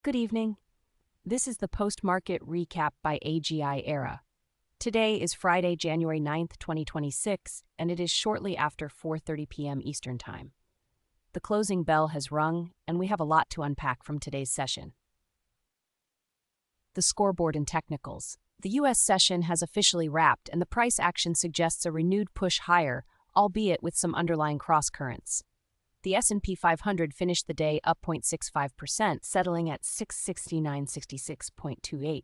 Good evening. This is the Post-Market Recap by AGI Era. Today is Friday, January 9th, 2026, and it is shortly after 4:30 p.m. Eastern Time. The closing bell has rung, and we have a lot to unpack from today's session. The scoreboard and technicals. The U.S. session has officially wrapped, and the price action suggests a renewed push higher, albeit with some underlying cross-currents. The S&P 500 finished the day up 0.65%, settling at 669.66.28.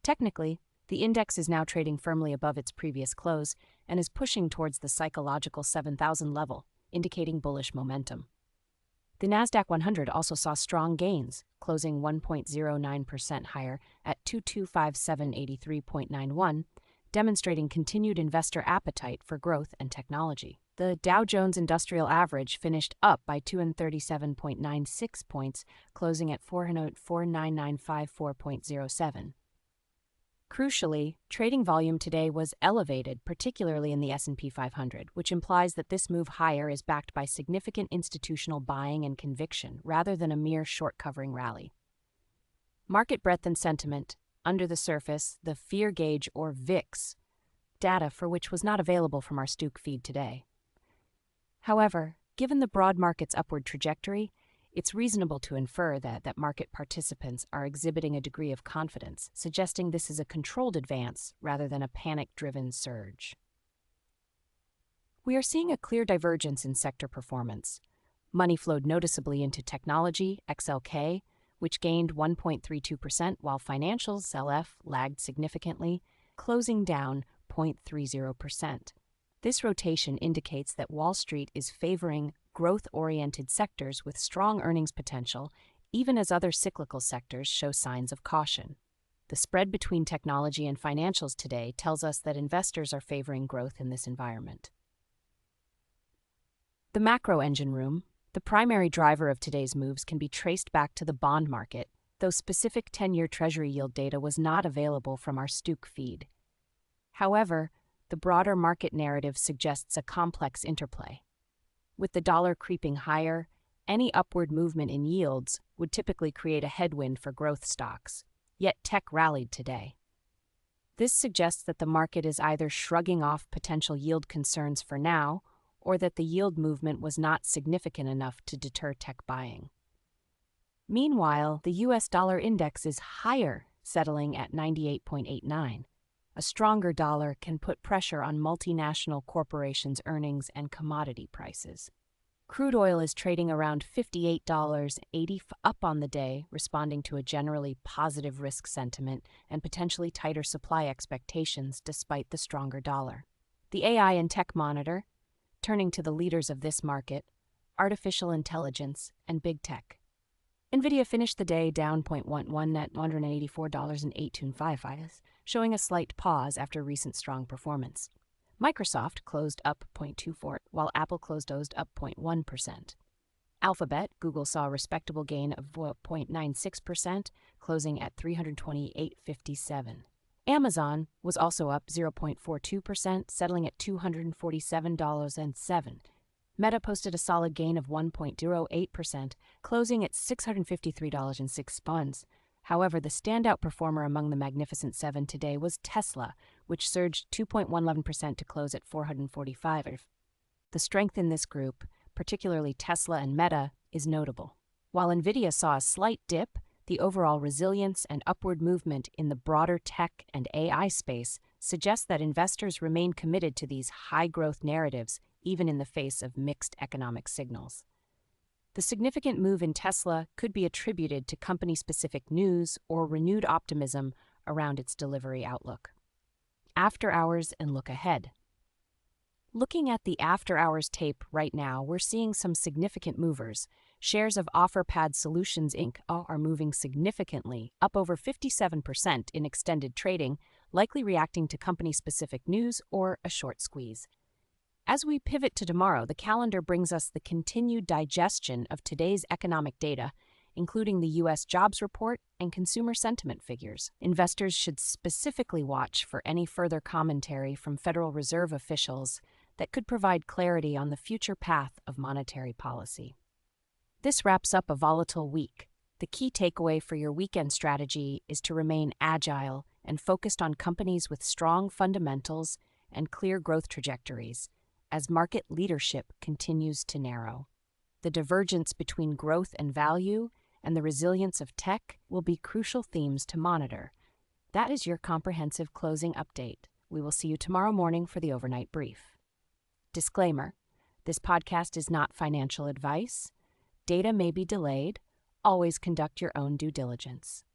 Technically, the index is now trading firmly above its previous close and is pushing towards the psychological 7,000 level, indicating bullish momentum. The Nasdaq 100 also saw strong gains, closing 1.09% higher at 225783.91, demonstrating continued investor appetite for growth and technology. The Dow Jones Industrial Average finished up by 237.96 points, closing at 404,9954.07. Crucially, trading volume today was elevated, particularly in the S&P 500, which implies that this move higher is backed by significant institutional buying and conviction rather than a mere short-covering rally. Market breadth and sentiment. Under the surface, the fear gauge, or VIX, data for which was not available from our Stook feed today. However, given the broad market's upward trajectory, it's reasonable to infer that market participants are exhibiting a degree of confidence, suggesting this is a controlled advance rather than a panic-driven surge. We are seeing a clear divergence in sector performance. Money flowed noticeably into technology, XLK, which gained 1.32%, while financials, LF, lagged significantly, closing down 0.30%. This rotation indicates that Wall Street is favoring growth-oriented sectors with strong earnings potential, even as other cyclical sectors show signs of caution. The spread between technology and financials today tells us that investors are favoring growth in this environment. The macro engine room. The primary driver of today's moves can be traced back to the bond market, though specific 10-year Treasury yield data was not available from our Stook feed. However, the broader market narrative suggests a complex interplay. With the dollar creeping higher, any upward movement in yields would typically create a headwind for growth stocks, yet tech rallied today. This suggests that the market is either shrugging off potential yield concerns for now, or that the yield movement was not significant enough to deter tech buying. Meanwhile, the U.S. dollar index is higher, settling at 98.89. A stronger dollar can put pressure on multinational corporations' earnings and commodity prices. Crude oil is trading around $58.80 up on the day, responding to a generally positive risk sentiment and potentially tighter supply expectations despite the stronger dollar. The AI and Tech Monitor, turning to the leaders of this market, artificial intelligence and big tech. NVIDIA finished the day down 0.11 at $184.825, showing a slight pause after recent strong performance. Microsoft closed up 0.24, while Apple closed up 0.1%. Alphabet, Google saw a respectable gain of 0.96%, closing at $328.57. Amazon was also up 0.42%, settling at $247.07. Meta posted a solid gain of 1.08%, closing at $653.06. However, the standout performer among the Magnificent Seven today was Tesla, which surged 2.11% to close at $445. The strength in this group, particularly Tesla and Meta, is notable. While NVIDIA saw a slight dip, the overall resilience and upward movement in the broader tech and AI space suggests that investors remain committed to these high-growth narratives even in the face of mixed economic signals. The significant move in Tesla could be attributed to company-specific news or renewed optimism around its delivery outlook. After hours and look ahead. Looking at the after-hours tape right now, we're seeing some significant movers. Shares of OfferPad Solutions Inc. are moving significantly, up over 57% in extended trading, likely reacting to company-specific news or a short squeeze. As we pivot to tomorrow, the calendar brings us the continued digestion of today's economic data, including the U.S. jobs report and consumer sentiment figures. Investors should specifically watch for any further commentary from Federal Reserve officials that could provide clarity on the future path of monetary policy. This wraps up a volatile week. The key takeaway for your weekend strategy is to remain agile and focused on companies with strong fundamentals and clear growth trajectories as market leadership continues to narrow. The divergence between growth and value and the resilience of tech will be crucial themes to monitor. That is your comprehensive closing update. We will see you tomorrow morning for the overnight brief. Disclaimer: this podcast is not financial advice. Data may be delayed. Always conduct your own due diligence.